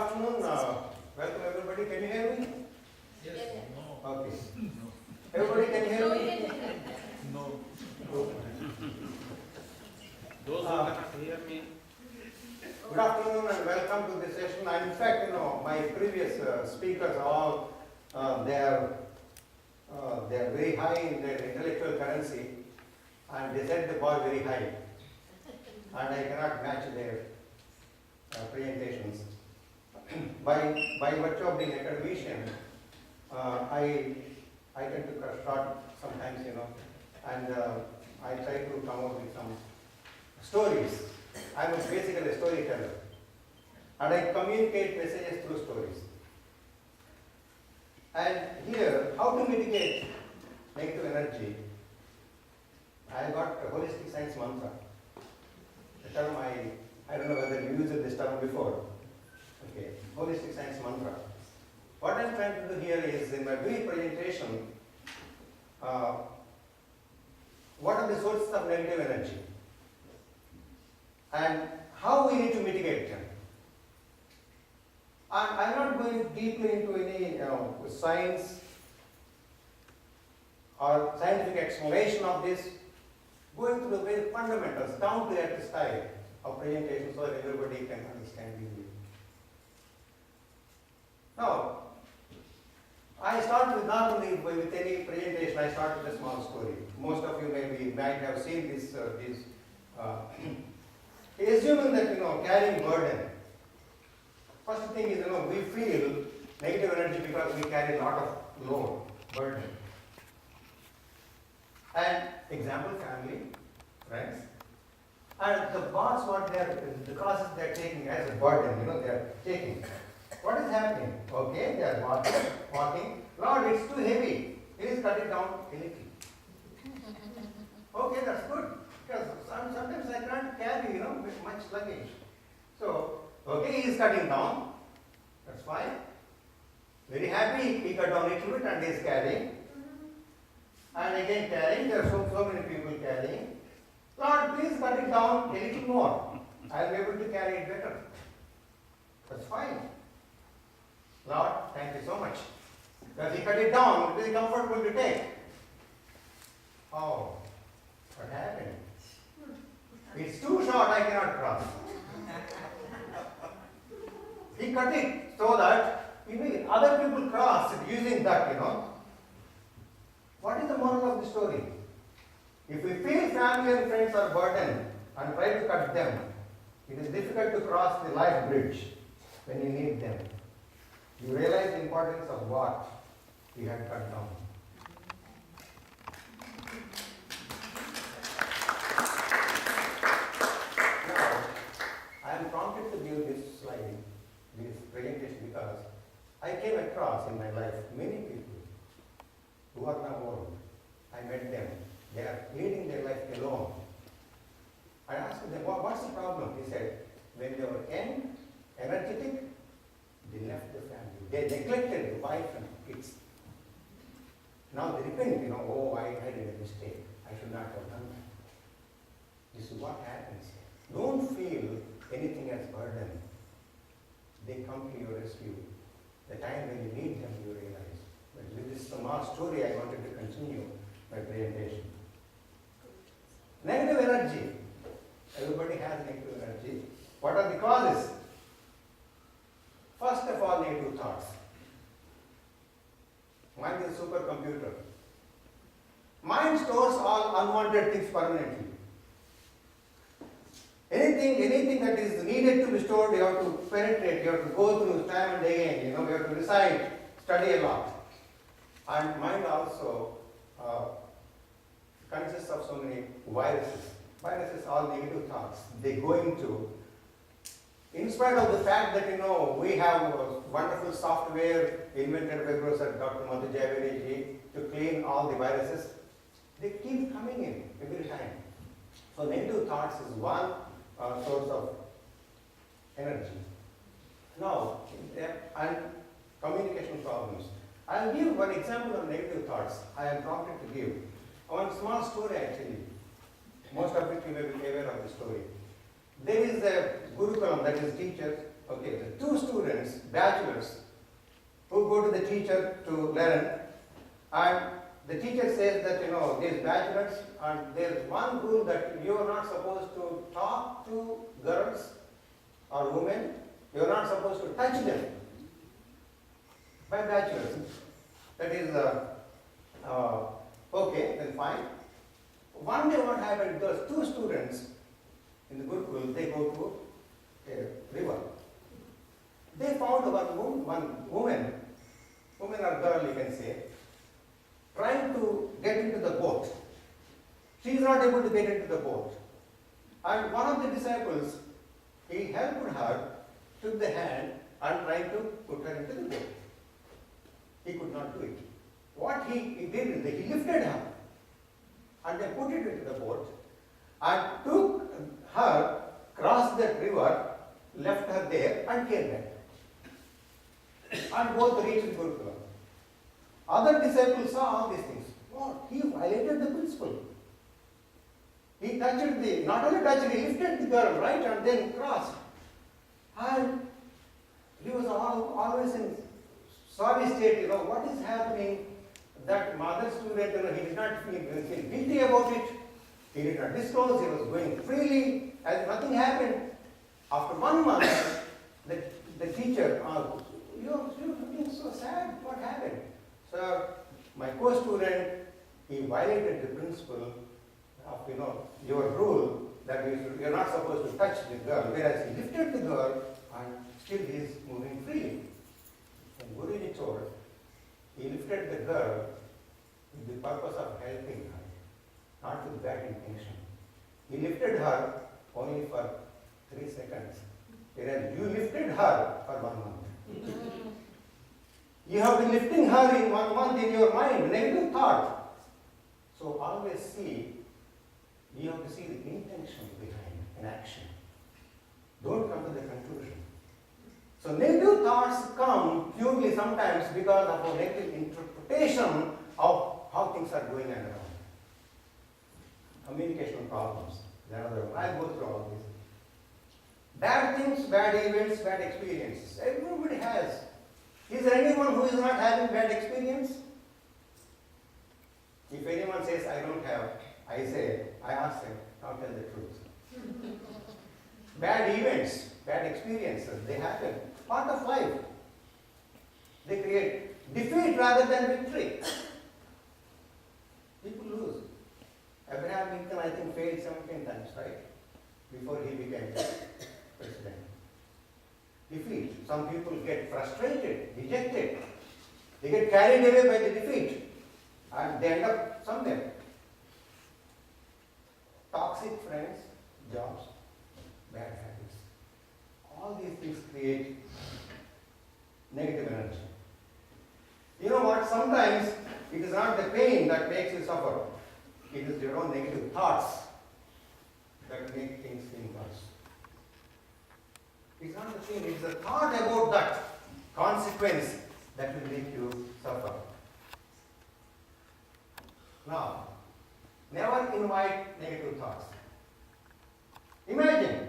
afternoon. Welcome everybody. Can you hear me? Yes. No. Okay. No. Everybody can hear me? No. Good. Those who cannot hear me. Good afternoon and welcome to this session. And in fact, my previous speakers all they're very high in their intellectual currency, and they set the bar very high. And I cannot match their presentations. By virtue of being academician, I tend to cut short sometimes, and I try to come up with some stories. I'm basically a storyteller, and I communicate messages through stories. And here, how to mitigate negative energy? I got a holistic science mantra. The term I don't know whether you used this term before. Okay, holistic science mantra. What I'm trying to do here is, in my brief presentation, what are the sources of negative energy and how we need to mitigate them. I'm not going deeply into any science or scientific explanation of this, going through the very fundamentals, down to earth style of presentation so that everybody can understand easily. Now, I start with not only with any presentation, I start with a small story. Most of you might have seen this. Assuming that carrying burden. First thing is we feel negative energy because we carry a lot of load, burden. And example, family, friends, and the boss, the causes they're taking as a burden, they're taking. What is happening? Okay, they are walking. Lord, it's too heavy. Please cut it down a little. Okay, that's good. Because sometimes I can't carry, with much luggage. So, okay, he is cutting down. That's fine. Very happy, he cut down a little bit and he is carrying. And again carrying, there are so many people carrying. Lord, please cut it down a little more. I will be able to carry it better. That's fine. Lord, thank you so much. Because he cut it down, it will be comfortable to take. Oh, what happened? It's too short, I cannot cross. He cut it so that other people cross using that, What is the moral of the story? If we feel family and friends are burdened and try to cut them, it is difficult to cross the life bridge when you need them. You realize the importance of what we had cut down. Now, I am prompted to give this slide, this presentation, because I came across in my life many people who are now old. I met them. They are leading their life alone. I asked them, what's the problem? He said, when they were young, energetic, they left the family. They neglected the wife and kids. Now they repent, I did a mistake. I should not have done that. This is what happens. Don't feel anything as burden. They come to your rescue. The time when you need them, you realize. But with this small story, I wanted to continue my presentation. Negative energy. Everybody has negative energy. What are the causes? First of all, negative thoughts. Mind is a supercomputer. Mind stores all unwanted things permanently. Anything that is needed to be stored, you have to penetrate, you have to go through time and again, you have to recite, study a lot. And mind also consists of so many viruses. Viruses are negative thoughts. They go into, in spite of the fact that we have wonderful software invented by Professor Dr. to clean all the viruses, they keep coming in every time. So negative thoughts is one source of energy. Now, and communication problems. I'll give one example of negative thoughts I am prompted to give. One small story actually. Most of it you may be aware of the story. There is a Gurukulam, that is teachers, okay, the two students, bachelors, who go to the teacher to learn, and the teacher says that, these bachelors, and there's one rule that you are not supposed to talk to girls or women, you are not supposed to touch them. By bachelors. That is, okay, then fine. One day what happened, those two students in the Gurukul, they go to a river. They found one woman or girl you can say, trying to get into the boat. She is not able to get into the boat. And one of the disciples, he helped her, took the hand and tried to put her into the boat. He could not do it. What he did is that he lifted her and then put it into the boat and took her, crossed that river, left her there and came back. And both reached Gurukula. Other disciples saw all these things. What? He violated the principle. He touched not only touched, he lifted the girl, right, and then crossed. And he was always in sorry state, what is happening? That mother student, he did not feel guilty about it. He did not disclose, he was going freely, as nothing happened. After 1 month, the teacher asked, you're looking so sad, what happened? Sir, my co-student, he violated the principle of, your rule that you're not supposed to touch the girl, whereas he lifted the girl and still he is moving freely. And Guruji told, he lifted the girl with the purpose of helping her, not with bad intention. He lifted her only for 3 seconds, whereas you lifted her for 1 month. You have been lifting her in 1 month in your mind, negative thought. So always see, you have to see the intention behind an action. Don't come to the conclusion. So negative thoughts come purely sometimes because of a negative interpretation of how things are going and around. Communication problems. Another one. I'll go through all these. Bad things, bad events, bad experiences. Everybody has. Is there anyone who is not having bad experience? If anyone says, I don't have, I ask them, now tell the truth. Bad events, bad experiences, they happen. Part of life. They create defeat rather than victory. People lose. Abraham Lincoln, I think, failed 17 times, right? Before he became president. Defeat. Some people get frustrated, dejected. They get carried away by the defeat. And they end up somewhere. Toxic friends, jobs, bad habits. All these things create negative energy. You know what? Sometimes it is not the pain that makes you suffer. It is your own negative thoughts that make things seem worse. It's not the pain, it's the thought about that consequence that will make you suffer. Now, never invite negative thoughts. Imagine,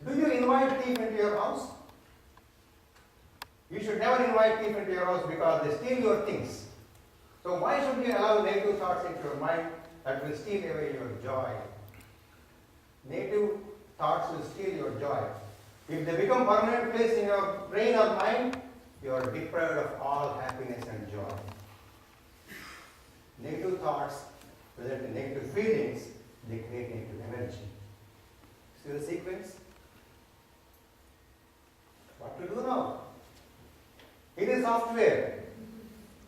do you invite thief into your house? You should never invite thief into your house because they steal your things. So why should you allow negative thoughts into your mind that will steal away your joy? Negative thoughts will steal your joy. If they become permanent place in your brain or mind, you are deprived of all happiness and joy. Negative thoughts result in negative feelings, they create negative energy. See the sequence? What to do now? It is software.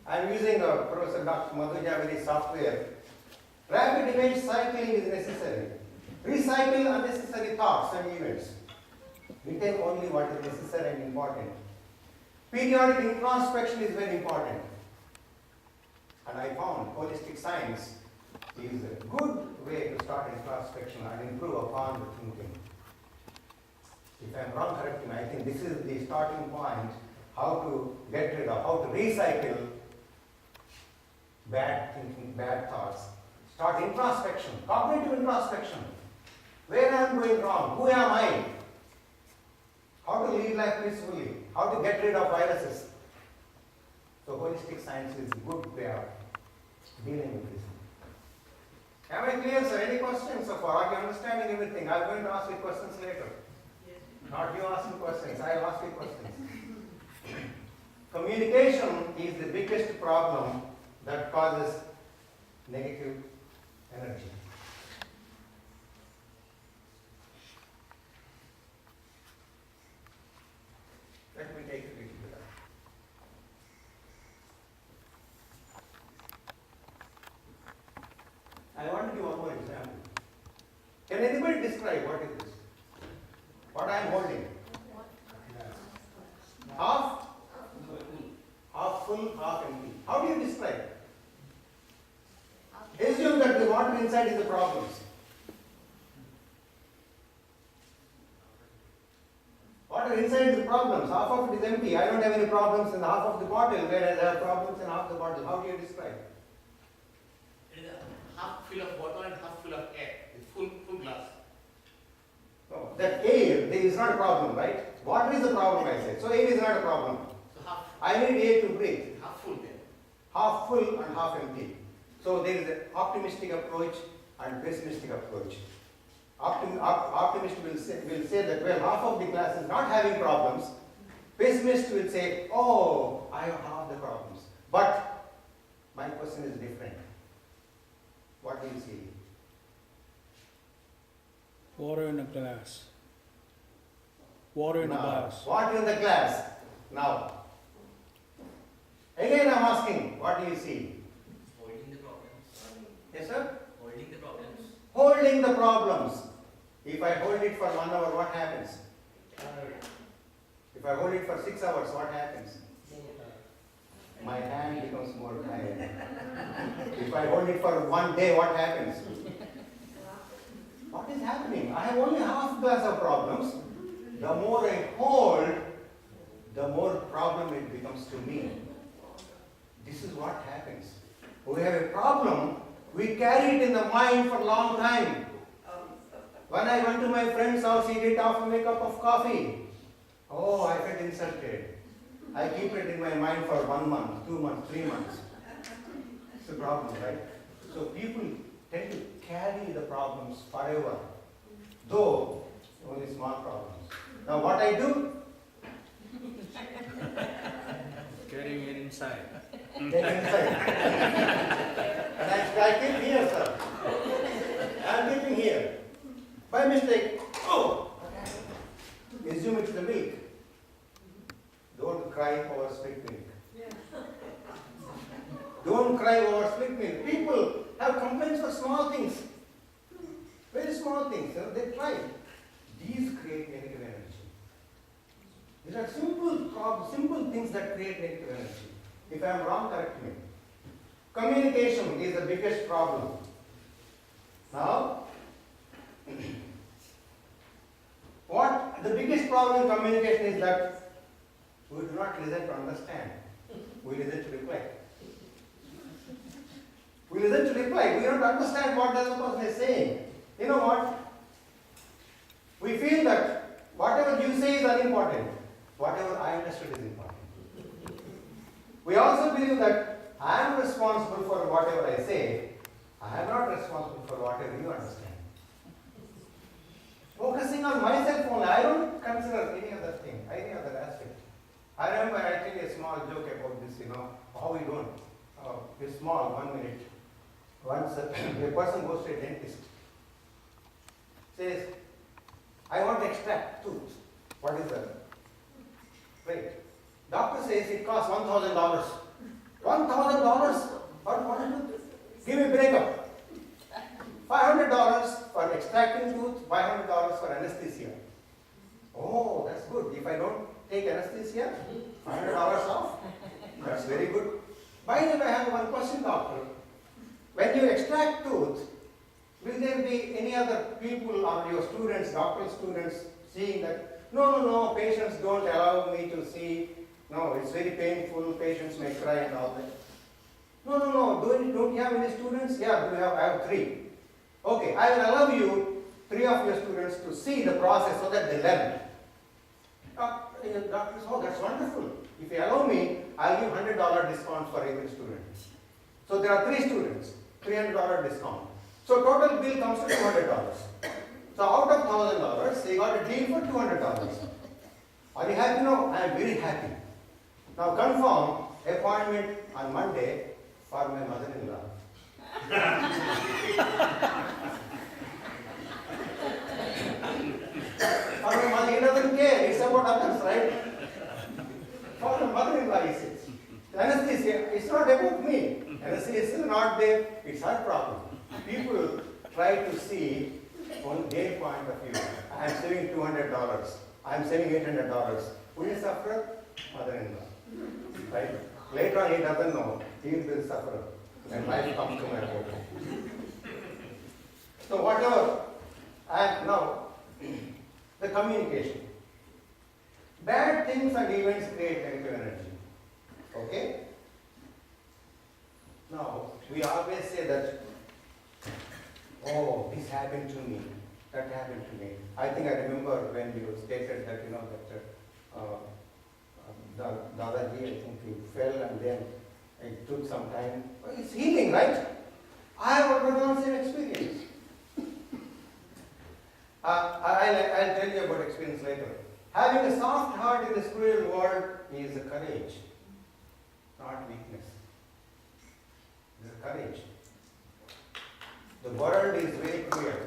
I am using Professor Dr. Madhu Javedi's software. Rapid image cycling is necessary. Recycle unnecessary thoughts and events. Retain only what is necessary and important. Periodic introspection is very important. And I found holistic science is a good way to start introspection and improve upon the thinking. If I am wrong, correct me. I think this is the starting point, how to get rid of, how to recycle bad thinking, bad thoughts. Start introspection, cognitive introspection. Where I am going wrong? Who am I? how to lead life peacefully, how to get rid of viruses. So holistic science is a good way of dealing with this. Am I clear, sir? Any questions so far? Are you understanding everything? I'm going to ask you questions later. Not you asking questions, I'll ask you questions. Communication is the biggest problem that causes negative energy. Let me take a little bit of. I want to give one more example. Can anybody describe what is this? What I am holding? Half full, half empty. How do you describe? Assume that the water inside is the problems. Water inside is the problems. Half of it is empty. I don't have any problems in half of the bottle, whereas I have problems in half the bottle. How do you describe? It is a half full of water and half full of air. It's full glass. No, that air there is not a problem, right? Water is the problem, I said. So air is not a problem. So half. I need air to breathe. Half full there. Half full and half empty. So there is an optimistic approach and pessimistic approach. Optimist will say that, well, half of the class is not having problems. Pessimist will say, oh, I have half the problems. But my question is different. What do you see? Water in a glass. Water in a Now, glass. water in the glass. Now, again I'm asking, what do you see? Holding the problems. Yes, sir? Holding the problems. Holding the problems. If I hold it for 1 hour, what happens? If I hold it for 6 hours, what happens? My hand becomes more tired. If I hold it for 1 day, what happens? What is happening? I have only half glass of problems. The more I hold, the more problem it becomes to me. This is what happens. We have a problem, we carry it in the mind for a long time. When I went to my friend's house, he did offer me a cup of coffee. Oh, I felt insulted. I keep it in my mind for 1 month, 2 months, 3 months. It's a problem, right? So people tend to carry the problems forever, though only small problems. Now what I do? Carrying it inside. Take it inside. And I keep here, sir. I'm keeping here. By mistake, oh! Assume it's the milk. Don't cry over spilled milk. Don't cry over spilled milk. People have complaints for small things. Very small things. They try. These create negative energy. These are simple things that create negative energy. If I am wrong, correct me. Communication is the biggest problem. Now, what the biggest problem in communication is that we do not listen to understand. We listen to reply. We listen to reply. We don't understand what the other person is saying. You know what? We feel that whatever you say is unimportant. Whatever I understood is important. We also believe that I am responsible for whatever I say. I am not responsible for whatever you understand. Focusing on myself only, I don't consider any other thing, any other aspect. I remember I tell you a small joke about this, how we don't. It's small, 1 minute. Once a person goes to a dentist, says, I want to extract tooth. What is that? Right. Doctor says it costs $1,000. $1,000? What? Give me a breakup. $500 for extracting tooth, $500 for anesthesia. Oh, that's good. If I don't take anesthesia, $500 off. That's very good. By the way, I have one question, doctor. When you extract tooth, will there be any other people or your students, doctoral students, seeing that, no, patients don't allow me to see, no, it's very painful, patients may cry and all that. No, don't you have any students? Yeah, I have 3. Okay, I will allow you 3 of your students to see the process so that they learn. Doctor says, oh, that's wonderful. If you allow me, I'll give $100 discount for every student. So there are 3 students, $300 discount. So total bill comes to $200. So out of $1,000, they got a deal for $200. Are you happy now? I am very happy. Now confirm appointment on Monday for my mother-in-law. For my mother, he doesn't care. It's about others, right? For my mother-in-law, he says. The anesthesia, it's not about me. Anesthesia is still not there. It's her problem. People try to see from their point of view. I am saving $200. I am saving $800. Who is sufferer? Mother-in-law. Right? Later on, he doesn't know. He will be the sufferer. And life comes to my home. So whatever. And now, the communication. Bad things and events create negative energy. Okay? Now, we always say that, oh, this happened to me, that happened to me. I think I remember when you stated that, that Dadaji, I think he fell and then it took some time. Well, it's healing, right? I have undergone same experience. I'll tell you about experience later. Having a soft heart in this cruel world is a courage, not weakness. It's a courage. The world is very cruel.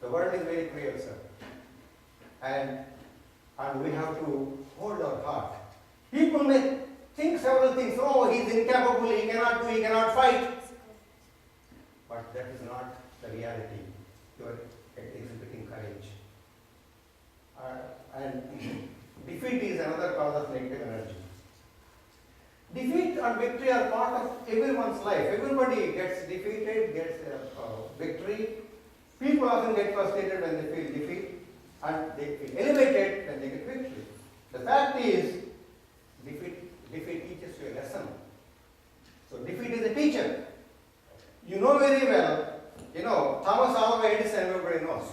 The world is very cruel, sir. And we have to hold our heart. People may think several things. Oh, he's incapable, he cannot do, he cannot fight. But that is not the reality. You are exhibiting courage. And defeat is another cause of negative energy. Defeat and victory are part of everyone's life. Everybody gets defeated, gets victory. People often get frustrated when they feel defeat, and they feel elevated when they get victory. The fact is, defeat teaches you a lesson. So defeat is a teacher. You know very well, Thomas Alva Edison, everybody knows.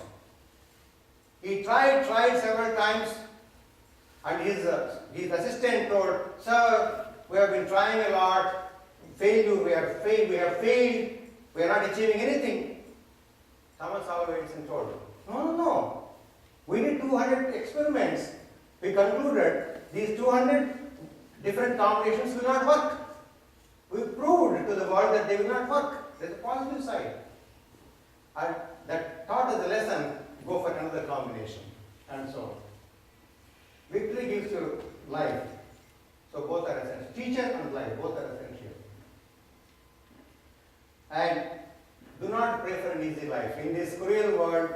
He tried several times, and his assistant told, sir, we have been trying a lot, we have failed, we are not achieving anything. Thomas Alva Edison told, no, we did 200 experiments. We concluded these 200 different combinations will not work. We proved to the world that they will not work. There's a positive side. And that taught us a lesson, go for another combination, and so on. Victory gives you life. So both are essential. Teacher and life, both are essential. And do not pray for an easy life. In this cruel world,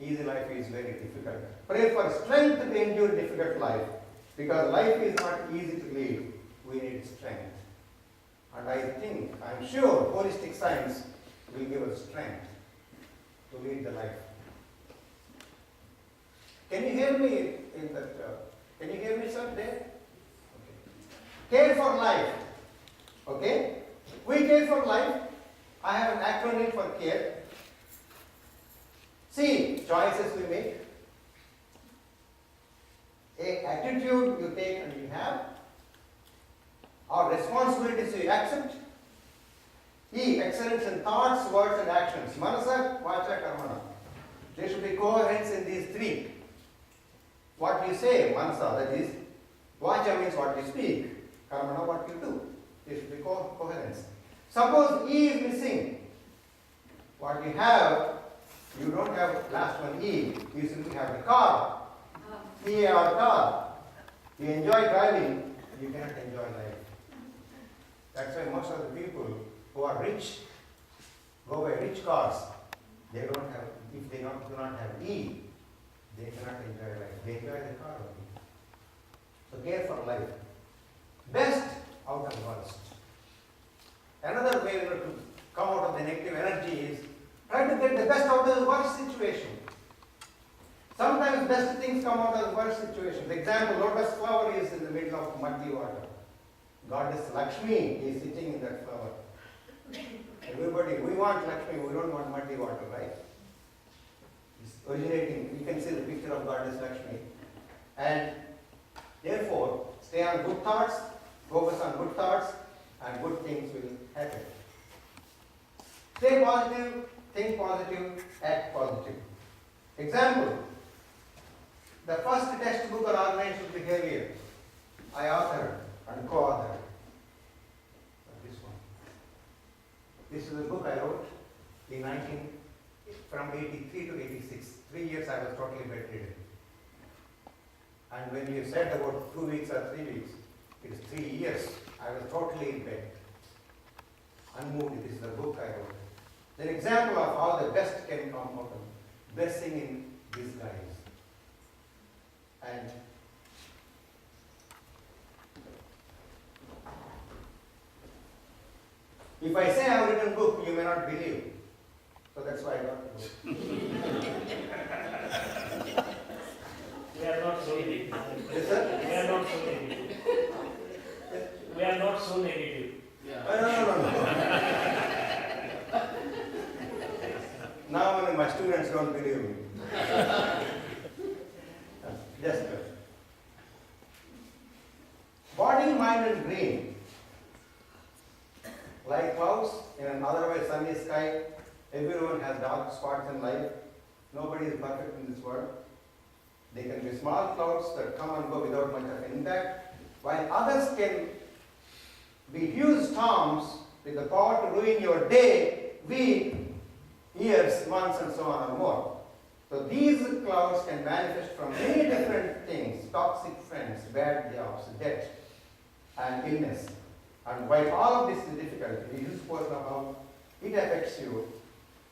easy life is very difficult. Pray for strength to endure difficult life. Because life is not easy to lead. We need strength. And I'm sure, holistic science will give us strength to lead the life. Can you hear me in that? Can you hear me, sir, there? Okay. Care for life. Okay? We care for life. I have an acronym for care. C, choices we make. A, attitude you take and you have. Or responsibilities you accept. E, excellence in thoughts, words and actions. Manasa, vacha, karmana. There should be coherence in these 3. What you say, manasa, that is, vacha means what you speak, karmana what you do. There should be coherence. Suppose E is missing. What you have, you don't have last one E. You simply have the car. E or car. You enjoy driving, you cannot enjoy life. That's why most of the people who are rich go by rich cars. They don't have, if they do not have E, they cannot enjoy life. They enjoy the car only. So care for life. Best out of worst. Another way to come out of the negative energy is try to get the best out of the worst situation. Sometimes best things come out of the worst situations. Example, lotus flower is in the middle of muddy water. Goddess Lakshmi is sitting in that flower. Everybody, we want Lakshmi, we don't want muddy water, right? It's originating, you can see the picture of Goddess Lakshmi. And Stay on good thoughts, focus on good thoughts, and good things will happen. Stay positive, think positive, act positive. Example, the first textbook on organizational behavior I authored and co-authored. This one. This is a book I wrote from 83 to 86. 3 years I was totally bedridden. And when you said about 2 weeks or 3 weeks, it is 3 years. I was totally in bed, unmoved. This is the book I wrote. It's an example of how the best can come out of blessing in disguise. And if I say I have written a book, you may not believe. So that's why I wrote the book. We are not so negative. Yes, sir? We are not so negative. We are not so negative. No. Now when my students don't believe me. Just good. Body, mind and brain. Like clouds in an otherwise sunny sky, everyone has dark spots in life. Nobody is perfect in this world. They can be small clouds that come and go without much of impact, while others can be huge storms with the power to ruin your day, week, years, months, and so on and more. So these clouds can manifest from many different things: toxic friends, bad jobs, debt, and illness. And while all of this is difficult, the use portion of how it affects you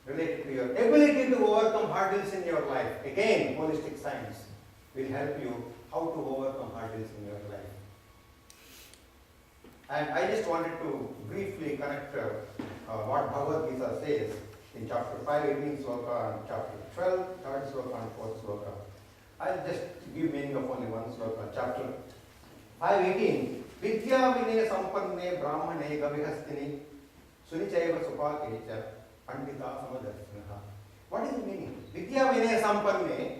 related to your ability to overcome hurdles in your life. Again, holistic science will help you how to overcome hurdles in your life. And I just wanted to briefly connect what Bhagavad Gita says in chapter 5, 18 sloka, and chapter 12, 3rd sloka, and 4th sloka. I'll just give meaning of only one sloka. Chapter 5:18. Vidya vinaya sampanne brahmane gavihastini sunichaiva supakecha pandita samadarshinaha. What is the meaning? Vidya vinaya sampanne,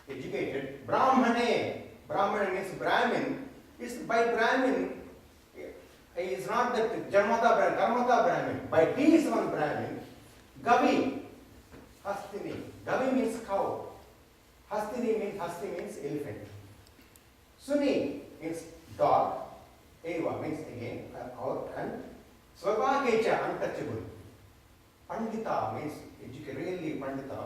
educated. Brahmane, Brahmane means Brahmin. Is by Brahmin, is not that Janmata Brahmin, Karmata Brahmin. By D is one Brahmin. Gavi, Hastini. Gavi means cow. Hastini means elephant. Suni means dog. Eva means again out, and Swavakecha, untouchable. Pandita means educated, really Pandita.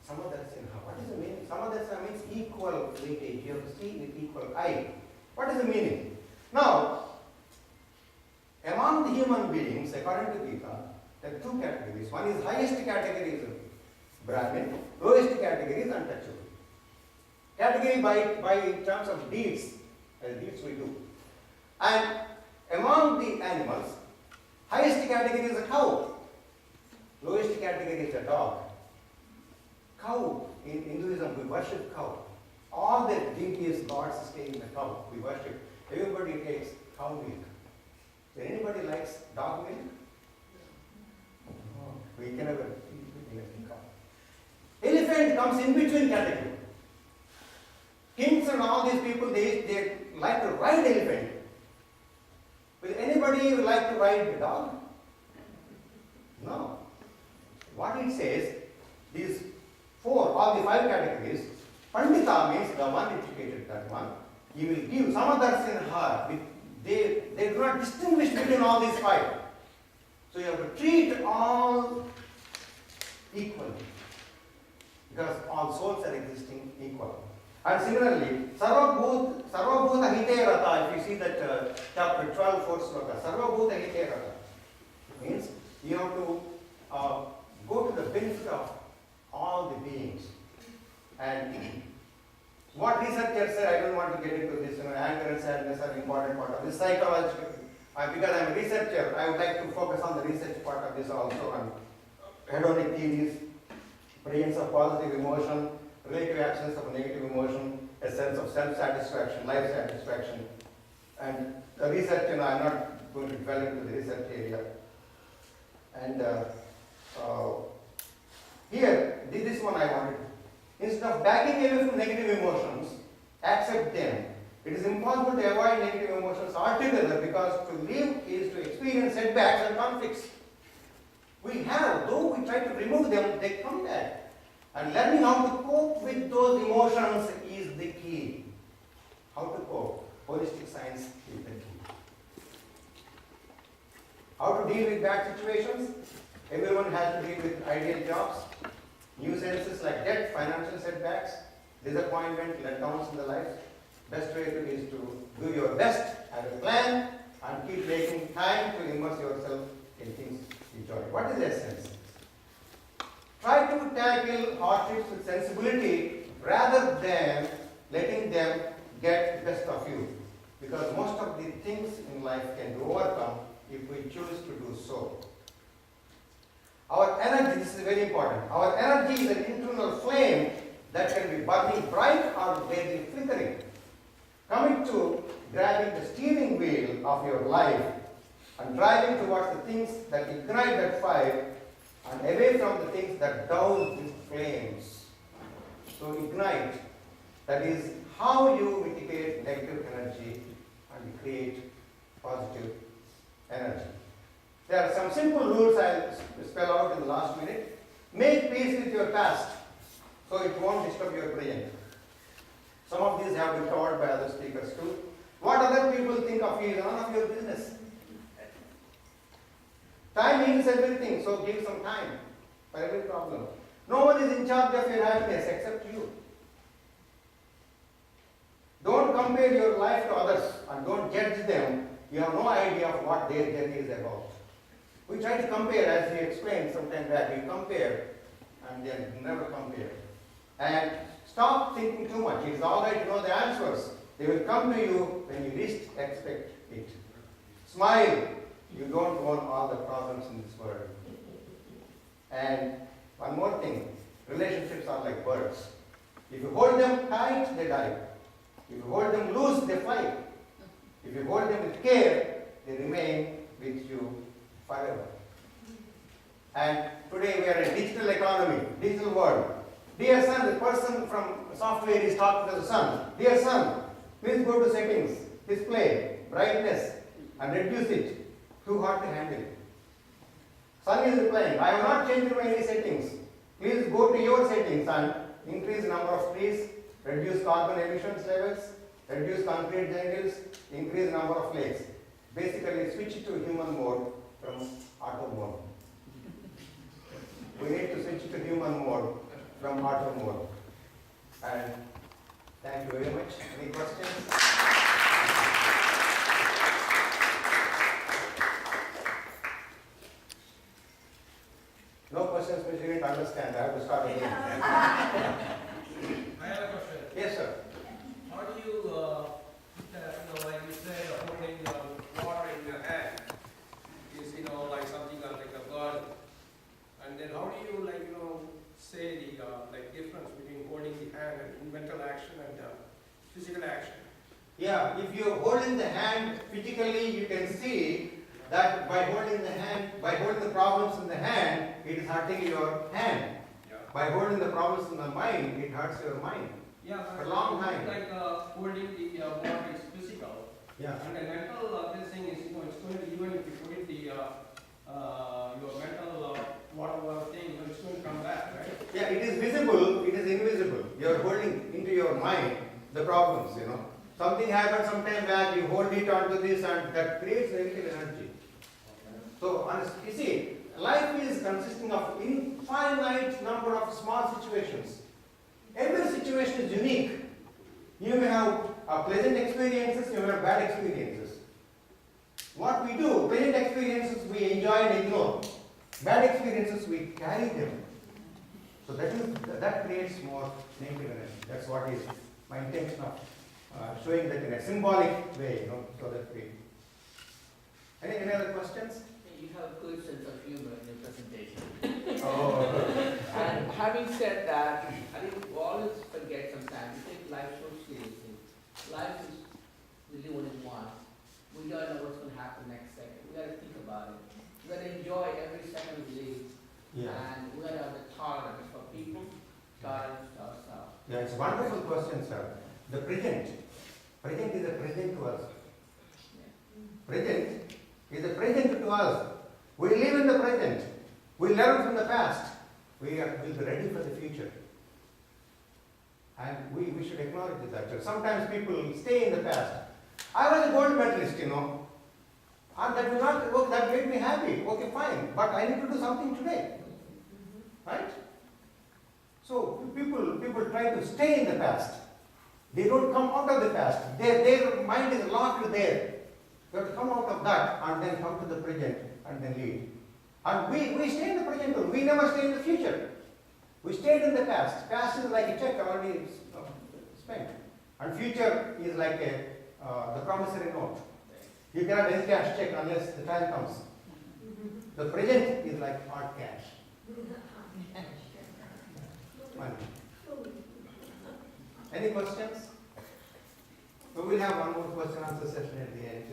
Samadarshina. What is the meaning? Samadarshina means equal weightage. You have to see with equal eye. What is the meaning? Now, among the human beings, according to Gita, there are two categories. One is highest category is Brahmin, lowest category is untouchable. Category by terms of deeds, deeds we do. And among the animals, highest category is a cow, lowest category is a dog. Cow, in Hinduism we worship cow. All the deities, gods stay in the cow, we worship. Everybody takes cow milk. Does anybody likes dog milk? No. We can never eat cow. Elephant comes in between category. Kings and all these people, they like to ride elephant. Will anybody like to ride a dog? No. What it says, these all the 5 categories, Pandita means the one educated, that one. He will give Samadarshinaha. They do not distinguish between all these 5. So you have to treat all equally, because all souls are existing equal. And similarly, Sarvabhuta Hite Rata, if you see that chapter 12, 4th sloka, Sarvabhuta Hite Rata, means you have to go to the benefit of all the beings. And what researchers say, I don't want to get into this, anger and sadness are an important part of this psychological. Because I'm a researcher, I would like to focus on the research part of this also, on hedonic theories, brains of positive emotion, relative actions of negative emotion, a sense of self-satisfaction, life satisfaction. And the research, I'm not going to dwell into the research area. And here, this one I wanted. Instead of backing away from negative emotions, accept them, It is impossible to avoid negative emotions altogether because to live is to experience setbacks and conflicts. We have, though we try to remove them, they come back. And learning how to cope with those emotions is the key. How to cope? Holistic science is the key. How to deal with bad situations? Everyone has to deal with ideal jobs, nuisances like debt, financial setbacks, disappointment, letdowns in the life. Best way to is to do your best, have a plan, and keep taking time to immerse yourself in things you enjoy. What is the essence? Try to tackle hardships with sensibility rather than letting them get the best of you. Because most of the things in life can be overcome if we choose to do so. Our energy, this is very important. Our energy is an internal flame that can be burning bright or barely flickering. Commit to grabbing the steering wheel of your life and driving towards the things that ignite that fire and away from the things that douse these flames. So ignite, that is how you mitigate negative energy and create positive energy. There are some simple rules I'll spell out in the last minute. Make peace with your past so it won't disturb your brain. Some of these have been covered by other speakers too. What other people think of you is none of your business. Time means everything, so give some time for every problem. No one is in charge of your happiness except you. Don't compare your life to others and don't judge them. You have no idea of what their journey is about. We try to compare, as we explained some time back. We compare and then never compare. And stop thinking too much. It's all right to know the answers. They will come to you when you least expect it. Smile. You don't own all the problems in this world. And one more thing. Relationships are like birds. If you hold them tight, they die. If you hold them loose, they fly. If you hold them with care, they remain with you forever. And today we are in a digital economy, digital world. Dear son, the person from software is talking to the son. Dear son, please go to settings, display, brightness, and reduce it. Too hard to handle. Son is replying, I have not changed my any settings. Please go to your settings and increase number of trees, reduce carbon emissions levels, reduce concrete jungles, increase number of lakes. Basically, switch to human mode from auto mode. We need to switch to human mode from auto mode. And thank you very much. Any questions? No questions which you didn't understand. I have to start again. I have a question. Yes, sir. How do you, like you say, holding water in your hand is, like something like a bird. And then how do you, say the, difference between holding the hand and mental action and physical action? Yeah, if you're holding the hand physically, you can see that by holding the hand, by holding the problems in the hand, it is hurting your hand. Yeah. By holding the problems in the mind, it hurts your mind. Yeah, For a long time. Like holding the water is physical. Yeah. And the mental this thing is, it's going to, even if you put it the, your mental whatever thing, it's going to come back, right? Yeah, it is visible, it is invisible. You are holding into your mind the problems, Something happened some time back, you hold it onto this and that creates negative energy. So, you see, life is consisting of infinite number of small situations. Every situation is unique. You may have pleasant experiences, you may have bad experiences. What we do, pleasant experiences we enjoy and ignore. Bad experiences we carry them. So that creates more negative energy. That's what is my intention of showing that in a symbolic way, so that we. Any other questions? You have a good sense of humor in your presentation. Oh. And having said that, I think we always forget sometimes, we take life so seriously. Life is, we live only once. We don't know what's going to happen next second. We got to think about it. We got to enjoy every second we live. Yeah. And we got to have the tolerance for people, tolerance to ourselves. Yeah, it's a wonderful question, sir. The present. Present is a present to us. Present is a present to us. We live in the present. We learn from the past. Will be ready for the future. And we should acknowledge that. Sometimes people stay in the past. I was a gold medalist, you know. And that will not work, that made me happy. Okay, fine. But I need to do something today. Right? So people try to stay in the past. They don't come out of the past. Their mind is locked there. You have to come out of that and then come to the present and then lead. And we stay in the present. We never stay in the future. We stayed in the past. Past is like a check already spent. And future is like the promissory note. You cannot encash check unless the time comes. The present is like hard cash. Money. Any questions? We will have one more question answer session at the end.